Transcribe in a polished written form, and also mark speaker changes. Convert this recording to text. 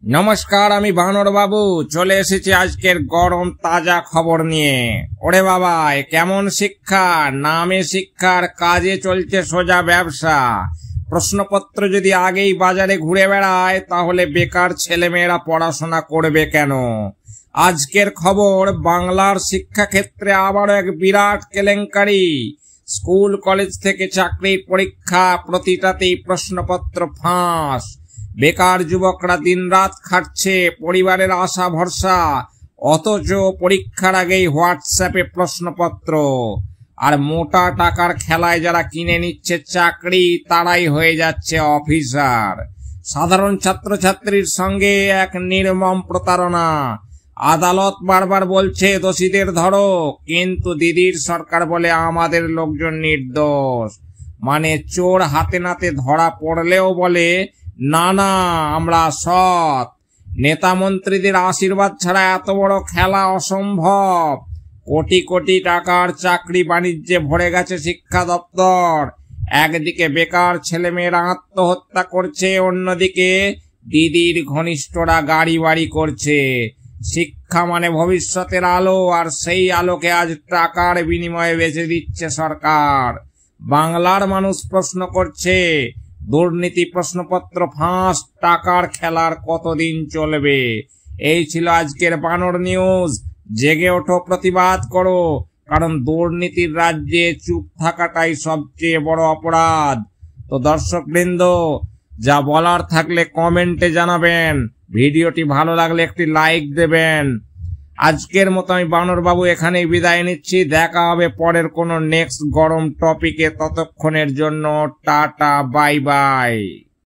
Speaker 1: নমস্কার, আমি বানর বাবু চলে এসেছি আজকের গরম তাজা খবর নিয়ে। ওরে বাবা, কেমন শিক্ষা! নামে শিক্ষার, কাজে চলছে সোজা ব্যবসা। প্রশ্নপত্র যদি আগেই বাজারে ঘুরে বেড়ায় তাহলে বেকার ছেলেমেয়েরা পড়াশোনা করবে কেন? আজকের খবর, বাংলার শিক্ষাক্ষেত্রে আবারও এক বিরাট কেলেঙ্কারি। স্কুল কলেজ থেকে চাকরির পরীক্ষা, প্রতিটাতেই প্রশ্নপত্র ফাঁস। বেকার যুবকরা দিনরাত খাটছে, পরিবারের আশা ভরসা, অথচ পরীক্ষার আগেই হোয়াটসঅ্যাপে প্রশ্নপত্র। আর মোটা টাকার খেলায় যারা কিনে নিচ্ছে চাকরি, তারাই হয়ে যাচ্ছে অফিসার। সাধারণ ছাত্রছাত্রীর সঙ্গে এক নির্মম প্রতারণা। আদালত বারবার বলছে দোষীদের ধরো, কিন্তু দিদির সরকার বলে আমাদের লোকজন নির্দোষ। মানে চোর হাতে নাতে ধরা পড়লেও বলে না না, আমরা সৎ। নেতা মন্ত্রীদের আশীর্বাদ ছাড়া এত বড় খেলা অসম্ভব। কোটি কোটি টাকার চাকরি বাণিজ্যে ভরে গেছে শিক্ষা দপ্তর। একদিকে বেকার ছেলেমেয়েরা আত্মহত্যা করছে, অন্যদিকে দিদির ঘনিষ্ঠরা গাড়ি বাড়ি করছে। শিক্ষা মানে ভবিষ্যতের আলো, আর সেই আলোকে আজ টাকার বিনিময়ে বেচে দিচ্ছে সরকার। বাংলার মানুষ প্রশ্ন করছে, দুর্নীতি, প্রশ্নপত্র ফাঁস, টাকার খেলার কতদিন চলবে? এই ছিল আজকের বানর নিউজ। জেগে ওঠো, প্রতিবাদ করো, কারণ দুর্নীতির রাজ্যে চুপ থাকাটাই সবচেয়ে বড় অপরাধ। তো দর্শক বৃন্দ, যা বলার থাকলে কমেন্টে জানাবেন। ভিডিওটি ভালো লাগলে একটি লাইক দেবেন। আজকের মতো আমি বানর বাবু এখানেই বিদায় নিচ্ছি। দেখা হবে পরের কোনো নেক্সট গরম টপিকে। ততক্ষণের জন্য টাটা, বাই বাই।